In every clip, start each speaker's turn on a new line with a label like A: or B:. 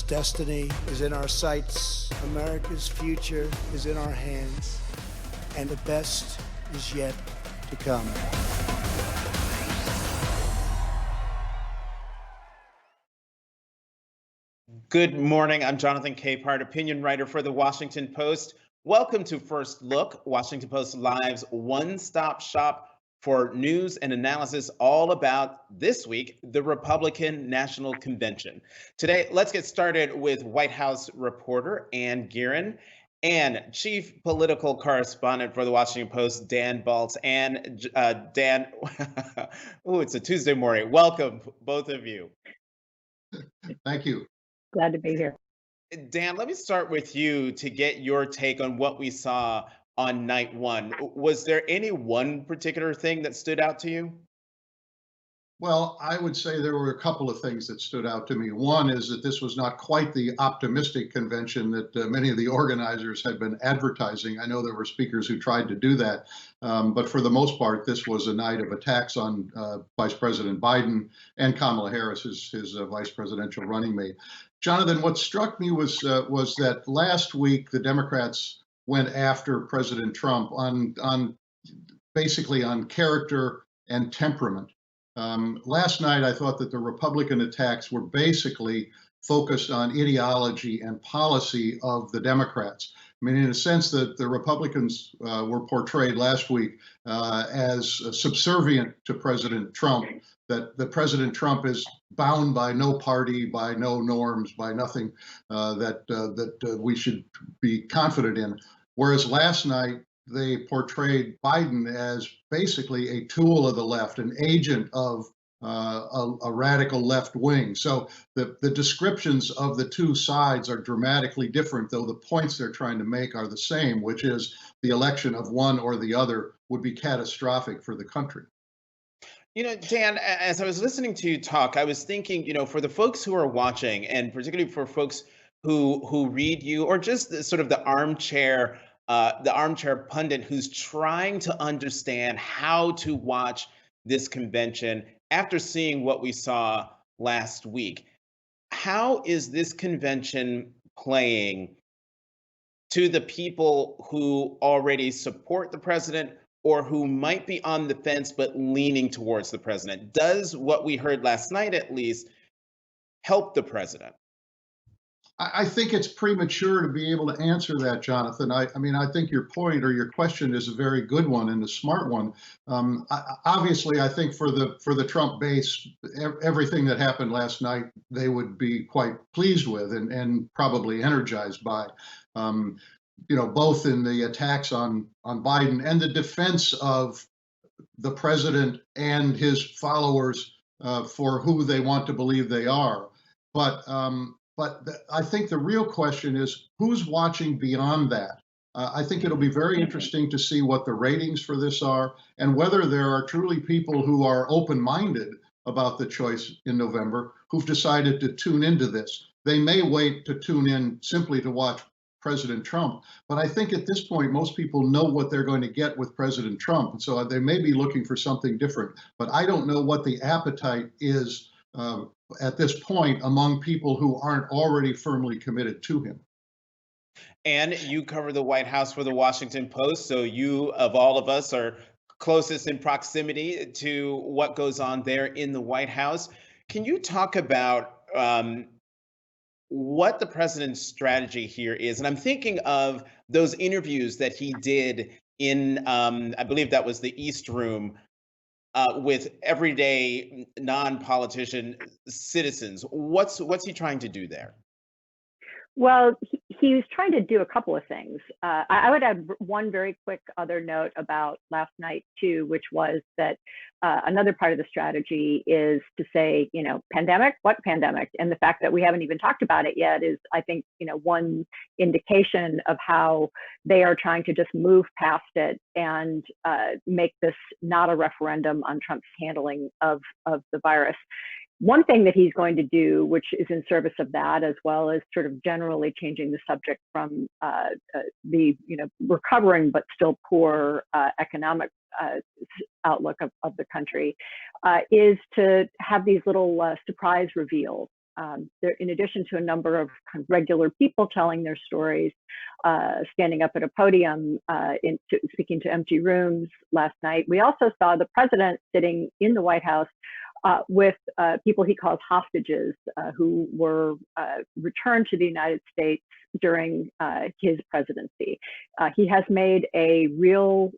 A: America's destiny is in our sights. America's future is in our hands. And the best is yet to come.
B: Good morning. I'm Jonathan Capehart, opinion writer for The Washington Post. Welcome to First Look, Washington Post Live's one-stop shop for news and analysis all about this week, the Republican National Convention. Today, let's get started with White House reporter Anne Gearan and chief political correspondent for The Washington Post, Dan Balz. And Dan, oh, it's a Tuesday morning. Welcome, both of you.
C: Thank you.
D: Glad to be here.
B: Dan, let me start with you to get your take on what we saw on night one. Was there any one particular thing that stood out to you?
C: Well, I would say there were a couple of things that stood out to me. One is that this was not quite the optimistic convention that many of the organizers had been advertising. I know there were speakers who tried to do that, but for the most part, this was a night of attacks on Vice President Biden and Kamala Harris, his vice presidential running mate. Jonathan, what struck me was that last week the Democrats went after President Trump on basically on character and temperament. Last night, I thought that the Republican attacks were basically focused on ideology and policy of the Democrats. I mean, in a sense, that the Republicans were portrayed last week as subservient to President Trump, that President Trump is bound by no party, by no norms, by nothing that we should be confident in. Whereas last night, they portrayed Biden as basically a tool of the left, an agent of a radical left wing. So the descriptions of the two sides are dramatically different, though the points they're trying to make are the same, which is the election of one or the other would be catastrophic for the country.
B: You know, Dan, as I was listening to you talk, I was thinking, you know, for the folks who are watching, and particularly for folks who read you, or just sort of the armchair pundit who's trying to understand how to watch this convention after seeing what we saw last week. How is this convention playing to the people who already support the president or who might be on the fence but leaning towards the president? Does what we heard last night, at least, help the president?
C: I think it's premature to be able to answer that, Jonathan. I mean, I think your point or your question is a very good one and a smart one. Obviously, I think for the Trump base, everything that happened last night, they would be quite pleased with and probably energized by. You know, both in the attacks on Biden and the defense of the president and his followers for who they want to believe they are. But I think the real question is who's watching beyond that. I think it'll be very interesting to see what the ratings for this are and whether there are truly people who are open-minded about the choice in November who've decided to tune into this. They may wait to tune in simply to watch President Trump, but I think at this point, most people know what they're going to get with President Trump. And so they may be looking for something different, but I don't know what the appetite is at this point among people who aren't already firmly committed to him.
B: And you cover the White House for the Washington Post, so you, of all of us, are closest in proximity to what goes on there in the White House. Can you talk about what the president's strategy here is? And I'm thinking of those interviews that he did in, I believe that was the East Room, with everyday non-politician citizens. What's he trying to do there?
D: Well, he was trying to do a couple of things. I would add one very quick other note about last night too, which was that another part of the strategy is to say, you know, pandemic, what pandemic? And the fact that we haven't even talked about it yet is, I think, you know, one indication of how they are trying to just move past it and make this not a referendum on Trump's handling of the virus. One thing that he's going to do, which is in service of that, as well as sort of generally changing the subject from the recovering but still poor economic outlook of the country, is to have these little surprise reveals. in addition to a number of kind of regular people telling their stories, standing up at a podium, speaking to empty rooms last night, we also saw the president sitting in the White House with people he calls hostages who were returned to the United States during his presidency. He has made a real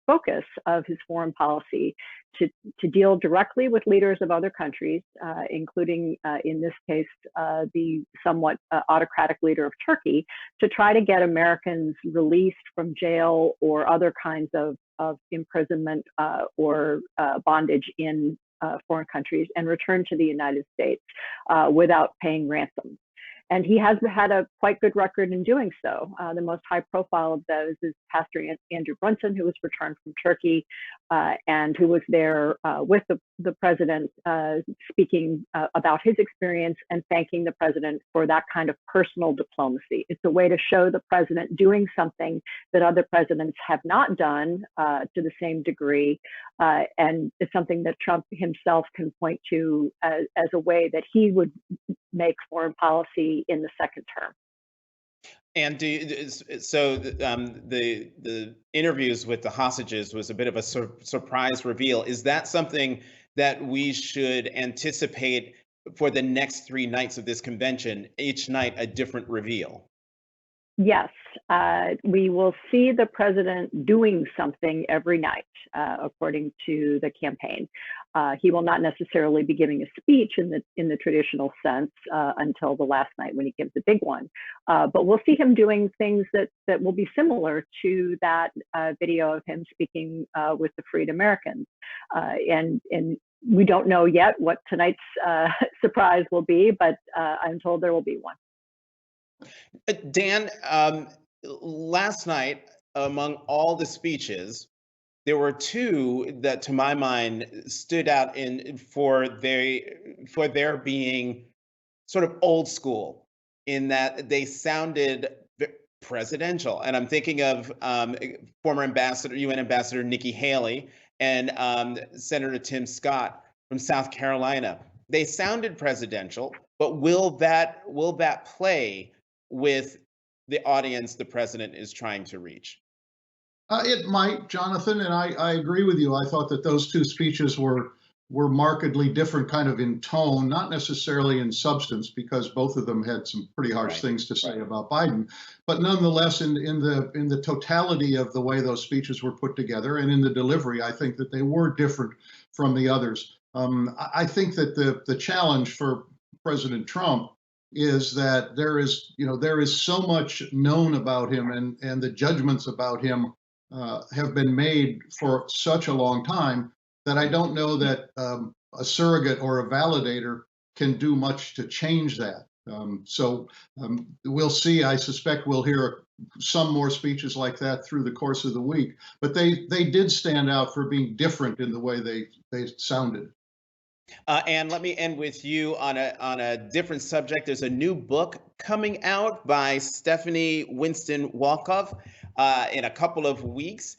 D: focus of his foreign policy to deal directly with leaders of other countries, including, in this case, the somewhat autocratic leader of Turkey, to try to get Americans released from jail or other kinds of imprisonment or bondage in foreign countries and return to the United States without paying ransom. And he has had a quite good record in doing so. The most high profile of those is Pastor Andrew Brunson, who was returned from Turkey and who was there with the president speaking about his experience and thanking the president for that kind of personal diplomacy. It's a way to show the president doing something that other presidents have not done to the same degree. And it's something that Trump himself can point to as a way that he would make foreign policy in the second term.
B: And the interviews with the hostages was a bit of a surprise reveal. Is that something that we should anticipate for the next 3 nights of this convention? Each night a different reveal.
D: Yes, we will see the president doing something every night, according to the campaign. He will not necessarily be giving a speech in the traditional sense until the last night when he gives a big one. But we'll see him doing things that will be similar to that video of him speaking with the freed Americans. And we don't know yet what tonight's surprise will be, but I'm told there will be one.
B: Dan, last night, among all the speeches, there were 2 that, to my mind, stood out for their being sort of old school, in that they sounded presidential. And I'm thinking of former UN Ambassador Nikki Haley and Senator Tim Scott from South Carolina. They sounded presidential, but will that play with the audience the president is trying to reach?
C: It might, Jonathan, and I agree with you. I thought that those 2 speeches were markedly different, kind of in tone, not necessarily in substance, because both of them had some pretty harsh things to say about Biden. But nonetheless, in the totality of the way those speeches were put together and in the delivery, I think that they were different from the others. I think that the challenge for President Trump is that there is so much known about him, and the judgments about him have been made for such a long time that I don't know that a surrogate or a validator can do much to change that. So we'll see. I suspect we'll hear some more speeches like that through the course of the week. But they did stand out for being different in the way they sounded.
B: And let me end with you on a different subject. There's a new book coming out by Stephanie Winston Wolkoff in a couple of weeks.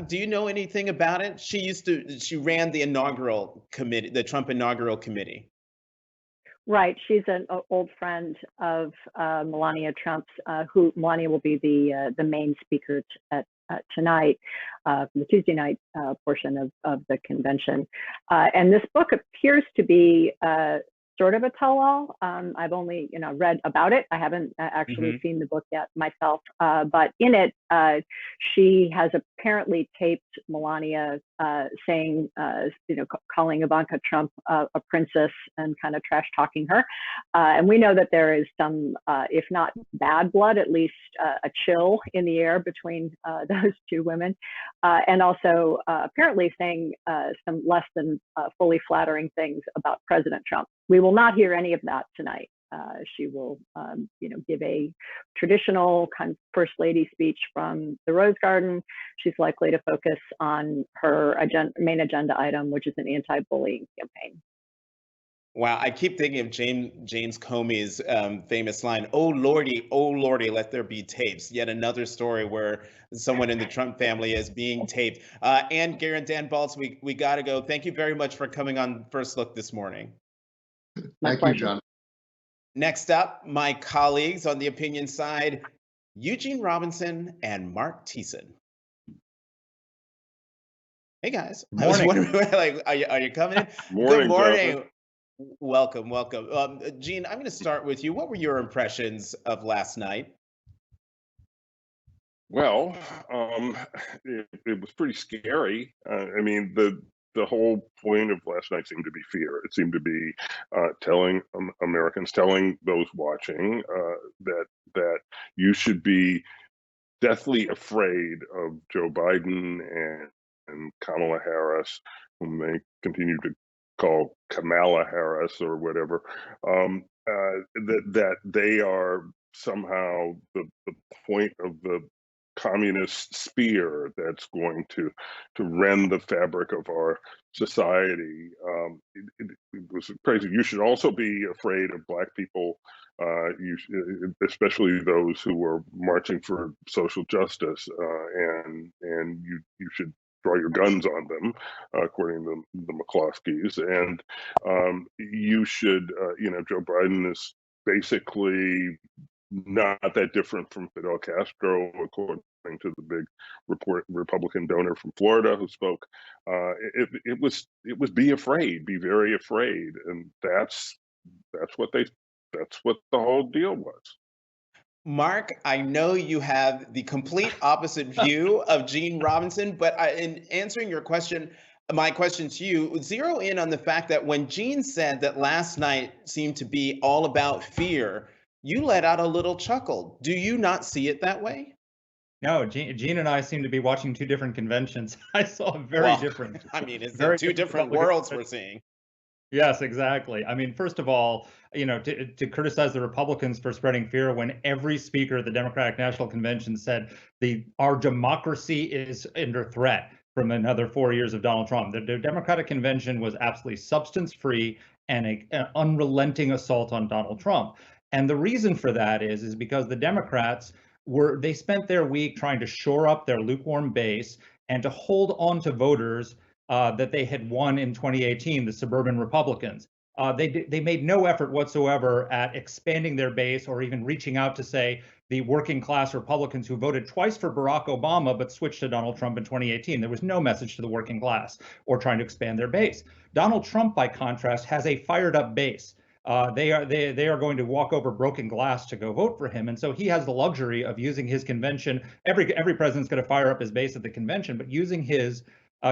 B: Do you know anything about it? She ran the inaugural committee, the Trump inaugural committee.
D: Right. She's an old friend of Melania Trump's, who Melania will be the main speaker tonight, for the Tuesday night portion of the convention. And this book appears to be sort of a tell-all. I've only read about it. I haven't actually seen the book yet myself. But in it, she has apparently taped Melania saying, calling Ivanka Trump a princess and kind of trash talking her. And we know that there is some, if not bad blood, at least a chill in the air between those 2 women. And also apparently saying some less than fully flattering things about President Trump. We will not hear any of that tonight. She will, give a traditional kind of First Lady speech from the Rose Garden. She's likely to focus on her main agenda item, which is an anti-bullying campaign.
B: Wow, I keep thinking of James Comey's famous line, oh Lordy, let there be tapes." Yet another story where someone in the Trump family is being taped. Anne Gearan, Dan Balz, we got to go. Thank you very much for coming on First Look this morning.
C: Thank you, John.
B: Next up, my colleagues on the opinion side, Eugene Robinson and Marc Thiessen. Hey guys, I was
E: Morning.
B: wondering, like, are you coming in? Good
F: Morning,
B: morning.
F: Jonathan.
B: Welcome, welcome. Gene, I'm going to start with you. What were your impressions of last night?
F: Well, it was pretty scary. I mean, the whole point of last night seemed to be fear. It seemed to be telling Americans, telling those watching that you should be deathly afraid of Joe Biden and Kamala Harris, whom they continue to call Kamala Harris or whatever. That they are somehow the point of the communist spear that's going to rend the fabric of our society. It was crazy. You should also be afraid of Black people, especially those who were marching for social justice, and you should draw your guns on them, according to the McCloskeys. And you should, Joe Biden is basically not that different from Fidel Castro, according to the big Republican donor from Florida who spoke. It was be afraid, be very afraid, and that's what the whole deal was.
B: Marc, I know you have the complete opposite view of Gene Robinson, but in answering your question, my question to you, zero in on the fact that when Gene said that last night seemed to be all about fear, you let out a little chuckle. Do you not see it that way?
E: No, Gene and I seem to be watching two different conventions. I saw very different.
B: I mean, it's
E: very
B: two different worlds we're seeing.
E: Yes, exactly. I mean, first of all, to criticize the Republicans for spreading fear when every speaker at the Democratic National Convention said our democracy is under threat from another 4 years of Donald Trump. The Democratic Convention was absolutely substance-free and an unrelenting assault on Donald Trump. And the reason for that is because the Democrats they spent their week trying to shore up their lukewarm base and to hold on to voters that they had won in 2018, the suburban Republicans. They made no effort whatsoever at expanding their base or even reaching out to, say, the working class Republicans who voted twice for Barack Obama but switched to Donald Trump in 2018. There was no message to the working class or trying to expand their base. Donald Trump, by contrast, has a fired up base. They are going to walk over broken glass to go vote for him, and so he has the luxury of using his convention. Every president's going to fire up his base at the convention, but using his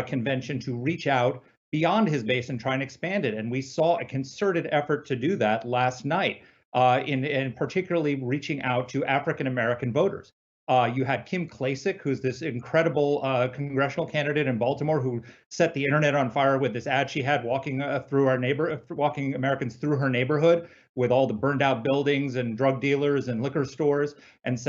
E: convention to reach out beyond his base and try and expand it. And we saw a concerted effort to do that last night, in particularly reaching out to African American voters. You had Kim Klacik, who's this incredible congressional candidate in Baltimore, who set the internet on fire with this ad she had walking walking Americans through her neighborhood with all the burned out buildings and drug dealers and liquor stores, and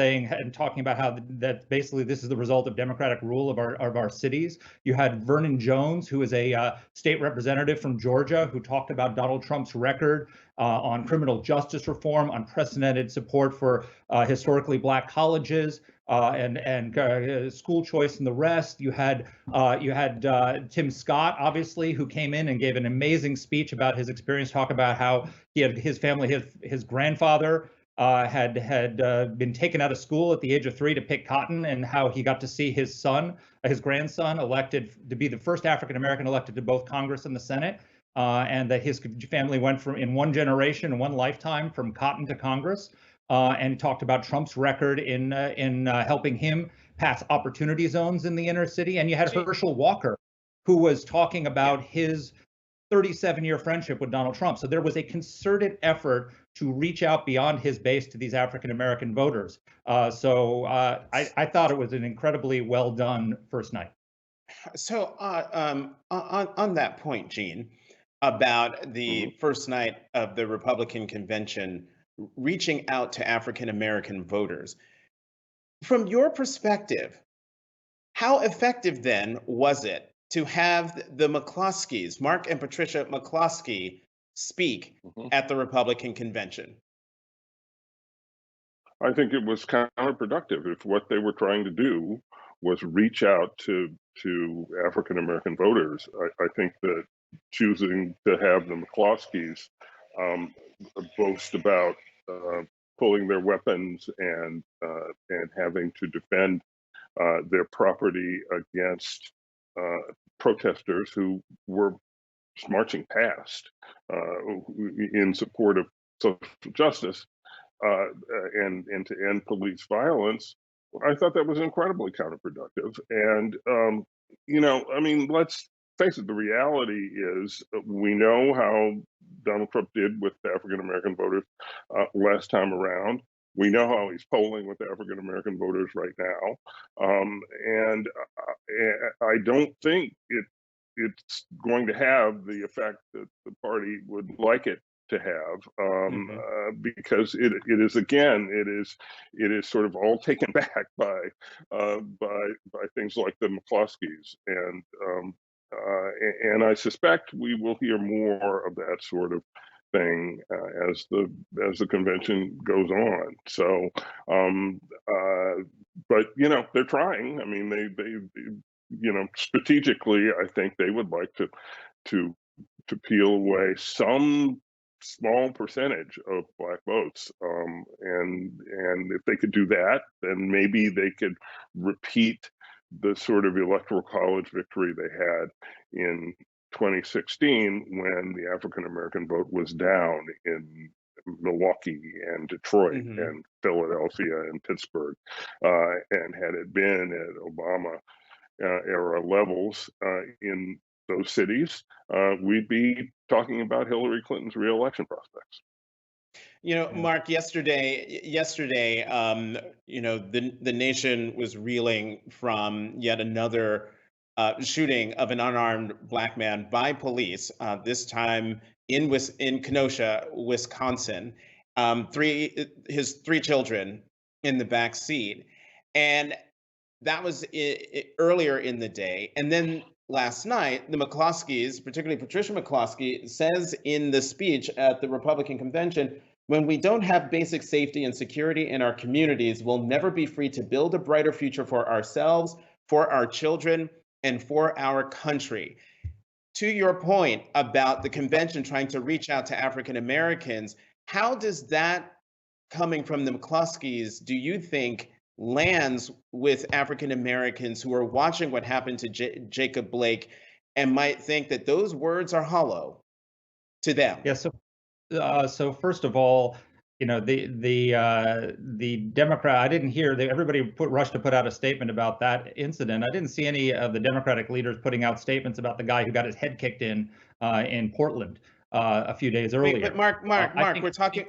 E: talking about how that basically this is the result of democratic rule of our cities. You had Vernon Jones, who is a state representative from Georgia, who talked about Donald Trump's record on criminal justice reform, unprecedented support for historically Black colleges, and school choice and the rest. You had Tim Scott, obviously, who came in and gave an amazing speech about his experience, talk about how he had his family, his grandfather had been taken out of school at the age of 3 to pick cotton, and how he got to see his grandson elected to be the first African American elected to both Congress and the Senate. And that his family went from, in one generation, in one lifetime, from cotton to Congress, and talked about Trump's record in helping him pass opportunity zones in the inner city. And you had Herschel Walker, who was talking about his 37-year friendship with Donald Trump. So there was a concerted effort to reach out beyond his base to these African American voters. So I thought it was an incredibly well done first night.
B: So on that point, Gene, about the first night of the Republican convention reaching out to African American voters, from your perspective, how effective then was it to have the McCloskeys, Marc and Patricia McCloskey, speak at the Republican convention?
F: I think it was counterproductive. If what they were trying to do was reach out to African American voters, I think that choosing to have the McCloskeys boast about pulling their weapons and having to defend their property against protesters who were marching past in support of social justice and to end police violence. I thought that was incredibly counterproductive. And, I mean, let's face it, the reality is we know how Donald Trump did with African American voters last time around. We know how he's polling with African American voters right now. And I don't think it's going to have the effect that the party would like it to have, because it is again it is sort of all taken back by things like the McCloskeys, and I suspect we will hear more of that sort of thing as the convention goes on. So, but they're trying. I mean, they strategically, I think they would like to peel away some small percentage of black votes, and if they could do that, then maybe they could repeat the sort of electoral college victory they had in 2016 when the African American vote was down in Milwaukee and Detroit and Philadelphia and Pittsburgh, and had it been at Obama era levels in those cities, we'd be talking about Hillary Clinton's reelection prospects.
B: Marc, yesterday, the nation was reeling from yet another shooting of an unarmed black man by police. This time in Kenosha, Wisconsin. His three children in the back seat, and that was earlier in the day. And then last night, the McCloskeys, particularly Patricia McCloskey, says in the speech at the Republican convention, when we don't have basic safety and security in our communities, we'll never be free to build a brighter future for ourselves, for our children, and for our country. To your point about the convention trying to reach out to African Americans, how does that, coming from the McCloskeys, do you think lands with African Americans who are watching what happened to Jacob Blake and might think that those words are hollow to them?
E: Yeah. So first of all, the Democrat, I didn't hear that everybody rushed to put out a statement about that incident. I didn't see any of the Democratic leaders putting out statements about the guy who got his head kicked in Portland a few days earlier.
B: But Marc, we're talking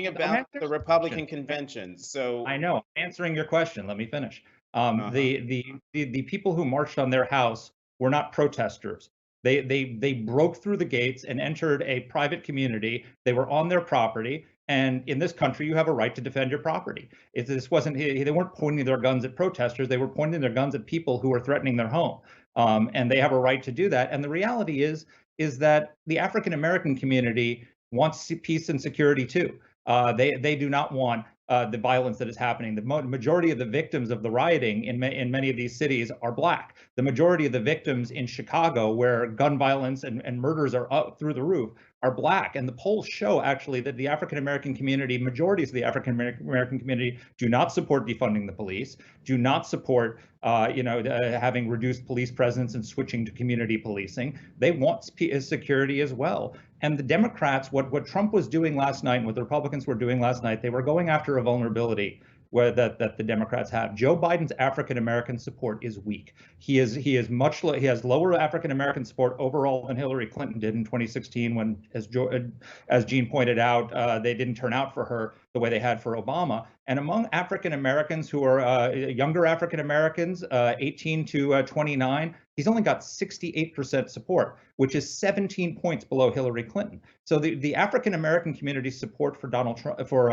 B: about the Republican convention. So
E: I know, I'm answering your question. Let me finish. The people who marched on their house were not protesters. They broke through the gates and entered a private community. They were on their property, and in this country, you have a right to defend your property. They weren't pointing their guns at protesters. They were pointing their guns at people who were threatening their home, and they have a right to do that. And the reality is that the African American community wants peace and security too. They do not want the violence that is happening. The majority of the victims of the rioting in many of these cities are black. The majority of the victims in Chicago, where gun violence and murders are up through the roof, are black. And the polls show actually that the African American community, majorities of the African American community, do not support defunding the police, do not support having reduced police presence and switching to community policing. They want security as well. And the Democrats, what Trump was doing last night and what the Republicans were doing last night, they were going after a vulnerability that the Democrats have. Joe Biden's African American support is weak. He has lower African American support overall than Hillary Clinton did in 2016, when, as Gene pointed out, they didn't turn out for her the way they had for Obama. And among African Americans who are younger African Americans, 18 to 29, he's only got 68% support, which is 17 points below Hillary Clinton. So the African American community's support for Donald Trump, for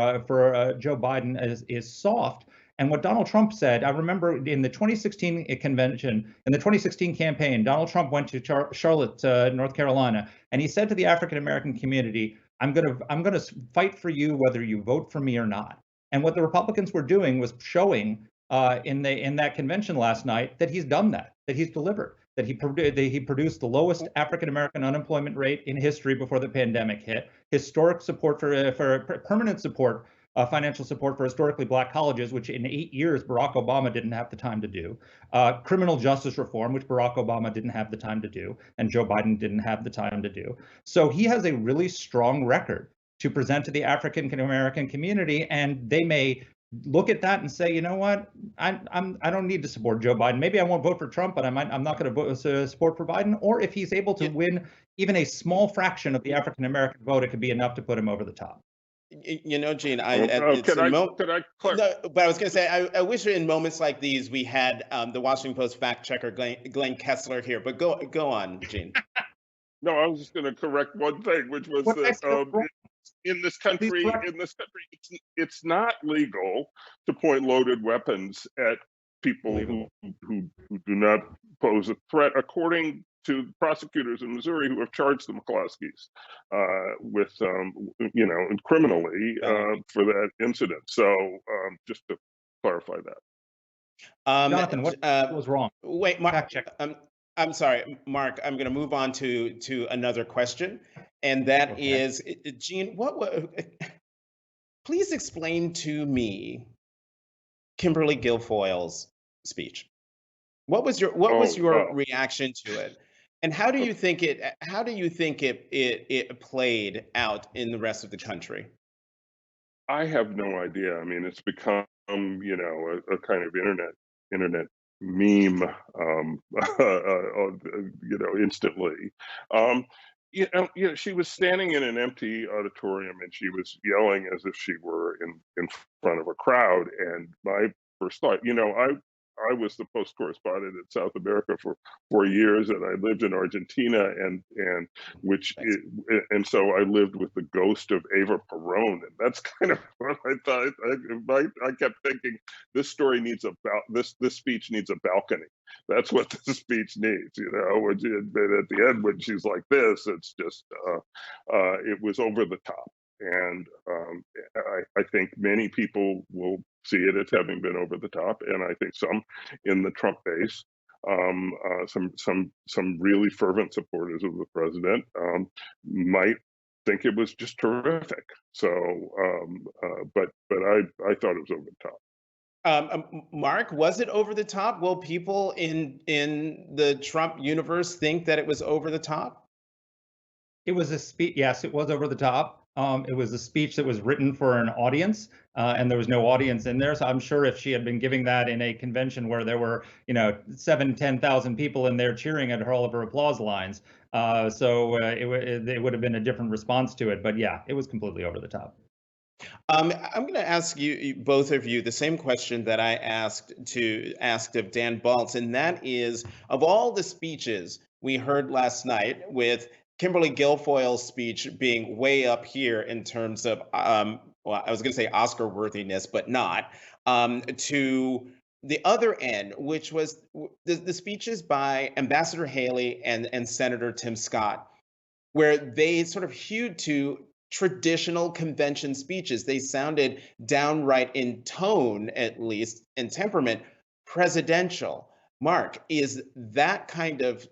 E: Joe Biden is soft. And what Donald Trump said, I remember in the 2016 convention, in the 2016 campaign, Donald Trump went to Charlotte, North Carolina, and he said to the African American community, I'm gonna fight for you whether you vote for me or not. And what the Republicans were doing was showing in that convention last night that he's done that he's delivered, that he produced the lowest African-American unemployment rate in history before the pandemic hit, historic support for permanent support, financial support for historically black colleges, which in 8 years Barack Obama didn't have the time to do, criminal justice reform, which Barack Obama didn't have the time to do, and Joe Biden didn't have the time to do. So he has a really strong record to present to the African American community, and they may look at that and say, you know what, I don't need to support Joe Biden. Maybe I won't vote for Trump, but I'm not going to support for Biden. Or if he's able to win even a small fraction of the African American vote, it could be enough to put him over the top.
B: You know, Gene,
F: could I
B: no, but I was going to say, I wish in moments like these we had the Washington Post fact checker Glenn Kessler here. But go on, Gene.
F: No, I was just going to correct one thing, which was that in this country, it's not legal to point loaded weapons at people who do not pose a threat, according to prosecutors in Missouri who have charged the McCloskeys with, criminally for that incident. So just to clarify that.
E: Jonathan, what was wrong?
B: Wait, Marc, I'm sorry, Marc, I'm going to move on to another question. And that is, Gene, please explain to me Kimberly Guilfoyle's speech. What was your reaction to it? And how do you think it played out in the rest of the country?
F: I have no idea. I mean, it's become, a kind of internet meme, instantly. She was standing in an empty auditorium and she was yelling as if she were in front of a crowd. And my first thought, I was the Post correspondent in South America for 4 years, and I lived in Argentina, and so I lived with the ghost of Eva Perón, and that's kind of what I thought. I kept thinking, this story needs this speech needs a balcony. That's what the speech needs, but at the end, when she's like this, it's just it was over the top. And I think many people will see it as having been over the top, and I think some in the Trump base, some really fervent supporters of the president, might think it was just terrific. So, but I thought it was over the top.
B: Marc, was it over the top? Will people in the Trump universe think that it was over the top?
E: It was a speech. Yes, it was over the top. It was a speech that was written for an audience, and there was no audience in there. So I'm sure if she had been giving that in a convention where there were, 10,000 people in there cheering at all of her applause lines, it would have been a different response to it. But yeah, it was completely over the top.
B: I'm going to ask you, both of you, the same question that I asked of Dan Balz, and that is, of all the speeches we heard last night, with Kimberly Guilfoyle's speech being way up here in terms of, I was going to say Oscar worthiness, but not, to the other end, which was the speeches by Ambassador Haley and Senator Tim Scott, where they sort of hewed to traditional convention speeches. They sounded downright, in tone at least, and temperament, presidential. Marc, is that kind of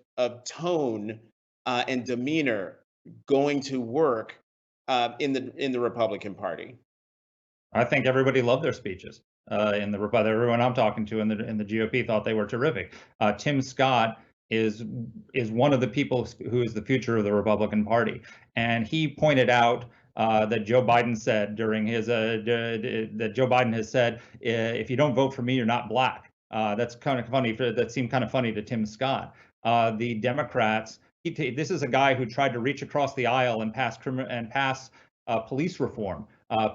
B: tone and demeanor going to work in the Republican Party?
E: I think everybody loved their speeches. Everyone I'm talking to in the GOP thought they were terrific. Tim Scott is one of the people who is the future of the Republican Party, and he pointed out that Joe Biden said during his that Joe Biden has said, if you don't vote for me, you're not black. That's kind of funny. That seemed kind of funny to Tim Scott. The Democrats. This is a guy who tried to reach across the aisle and pass police reform,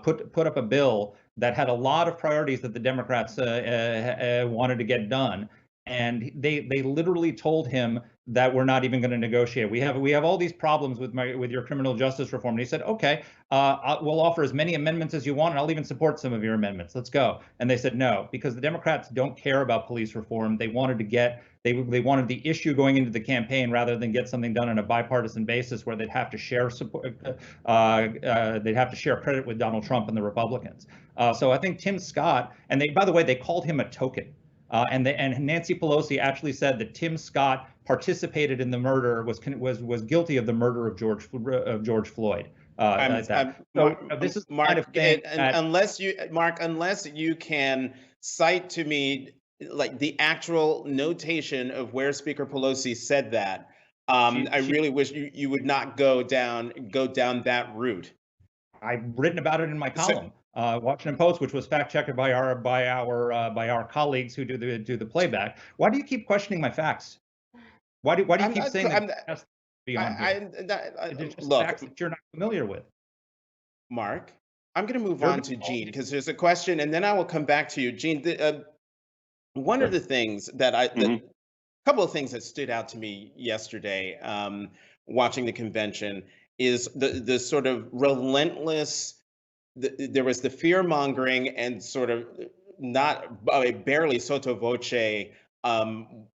E: put up a bill that had a lot of priorities that the Democrats wanted to get done, and they literally told him that we're not even going to negotiate. We have all these problems with your criminal justice reform. And he said, okay, we'll offer as many amendments as you want, and I'll even support some of your amendments. Let's go. And they said no, because the Democrats don't care about police reform. They wanted to get they wanted the issue going into the campaign rather than get something done on a bipartisan basis where they'd have to share support. They'd have to share credit with Donald Trump and the Republicans. So I think Tim Scott, and by the way, they called him a token. And Nancy Pelosi actually said that Tim Scott participated in the murder, was guilty of the murder of George Floyd. This is the
B: Marc,
E: kind of thing that,
B: unless you can cite to me like the actual notation of where Speaker Pelosi said that, I really wish you would not go down that route.
E: I've written about it in my column, Washington Post, which was fact checked by our colleagues who do the playback. Why do you keep questioning my facts? Why do you keep saying that beyond here? It's just facts that you're not familiar with.
B: Marc, I'm going to move on to Gene because there's a question, and then I will come back to you, Gene. One of the things that a couple of things that stood out to me yesterday, watching the convention, is the sort of relentless. There was the fear mongering and sort of not barely sotto voce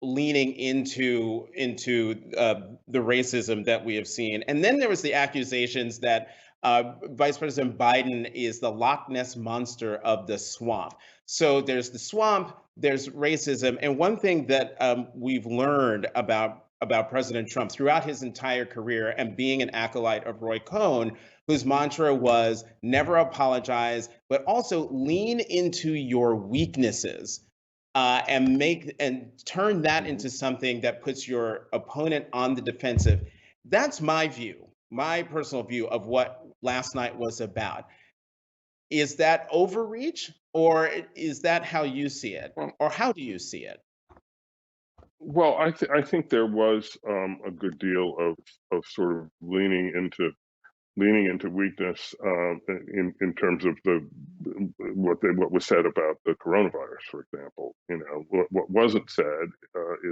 B: leaning into the racism that we have seen, and then there was the accusations that Vice President Biden is the Loch Ness monster of the swamp. So there's the swamp, there's racism, and one thing that we've learned about President Trump throughout his entire career, and being an acolyte of Roy Cohn, whose mantra was never apologize, but also lean into your weaknesses and turn that into something that puts your opponent on the defensive. That's my view, my personal view of what last night was about. Is that overreach, or is that how you see it, or how do you see it?
F: Well, I think there was a good deal of sort of leaning into weakness in terms of what was said about the coronavirus, for example. You know, what wasn't said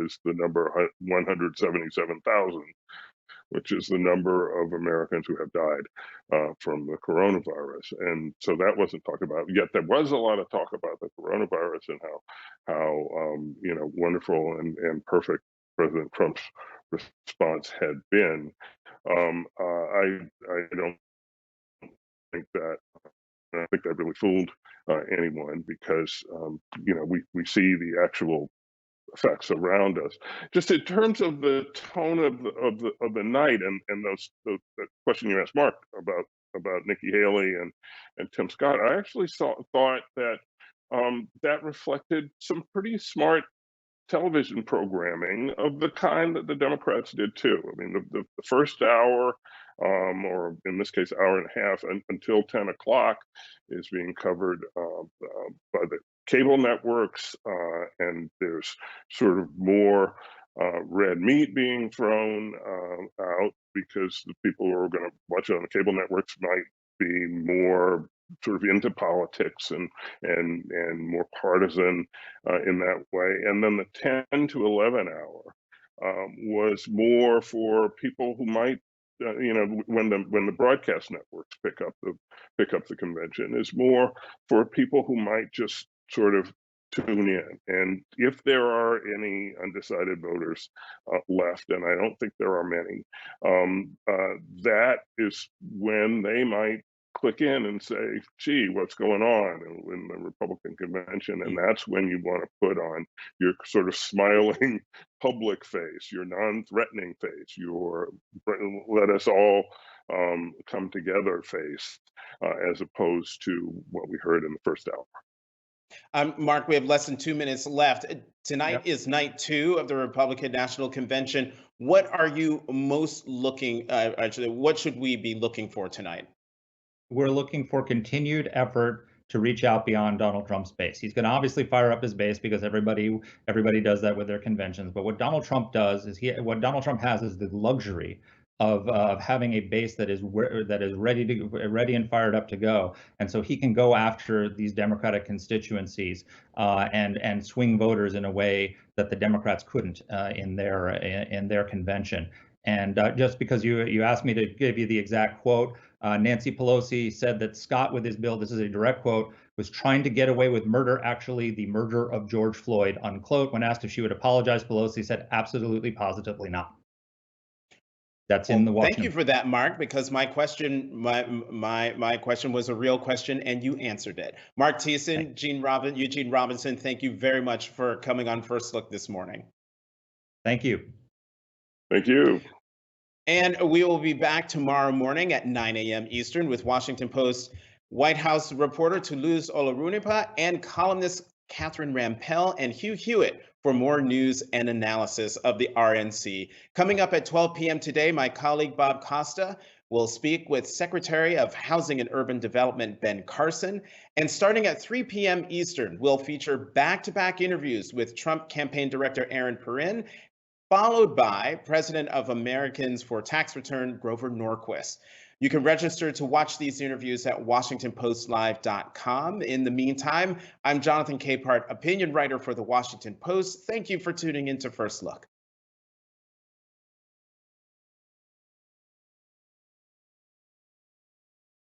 F: is the number 177,000, which is the number of Americans who have died from the coronavirus. And so that wasn't talked about. Yet there was a lot of talk about the coronavirus and how wonderful and perfect President Trump's response had been. I don't think that really fooled anyone, because we see the actual effects around us. Just in terms of the tone of the night, and the question you asked Marc about Nikki Haley and Tim Scott, I actually thought that that reflected some pretty smart television programming of the kind that the Democrats did too. I mean, the first hour, or in this case, hour and a half, until 10 o'clock, is being covered by the cable networks, and there's sort of more red meat being thrown out, because the people who are going to watch it on the cable networks might be more sort of into politics and more partisan in that way. And then the 10 to 11 hour was more for people who might, when the broadcast networks pick up the convention, is more for people who might just sort of tune in. And if there are any undecided voters left, and I don't think there are many, that is when they might click in and say, gee, what's going on in the Republican convention? And that's when you want to put on your sort of smiling public face, your non-threatening face, your let us all come together face, as opposed to what we heard in the first hour.
B: Marc, we have less than 2 minutes left. Tonight is night 2 of the Republican National Convention. What are you most looking, what should we be looking for tonight?
E: We're looking for continued effort to reach out beyond Donald Trump's base. He's going to obviously fire up his base, because everybody does that with their conventions. But what Donald Trump does is has is the luxury of having a base that is ready and fired up to go, and so he can go after these Democratic constituencies and swing voters in a way that the Democrats couldn't in their convention. And just because you asked me to give you the exact quote, Nancy Pelosi said that Scott, with his bill, this is a direct quote, was trying to get away with murder, actually the murder of George Floyd, unquote. When asked if she would apologize, Pelosi said absolutely, positively not. That's in the
B: Well, thank
E: Washington.
B: you for that, Marc, because my question, my question was a real question, and you answered it. Marc Thiessen, Eugene Robinson, thank you very much for coming on First Look this morning.
E: Thank you.
F: Thank you.
B: And we will be back tomorrow morning at 9 a.m. Eastern with Washington Post White House reporter Toulouse Olorunnipa and columnist Catherine Rampell and Hugh Hewitt for more news and analysis of the RNC. Coming up at 12 p.m. today, my colleague Bob Costa will speak with Secretary of Housing and Urban Development Ben Carson. And starting at 3 p.m. Eastern, we'll feature back-to-back interviews with Trump campaign director Aaron Perrin, followed by President of Americans for Tax Return Grover Norquist. You can register to watch these interviews at WashingtonPostLive.com. In the meantime, I'm Jonathan Capehart, opinion writer for the Washington Post. Thank you for tuning in to First Look.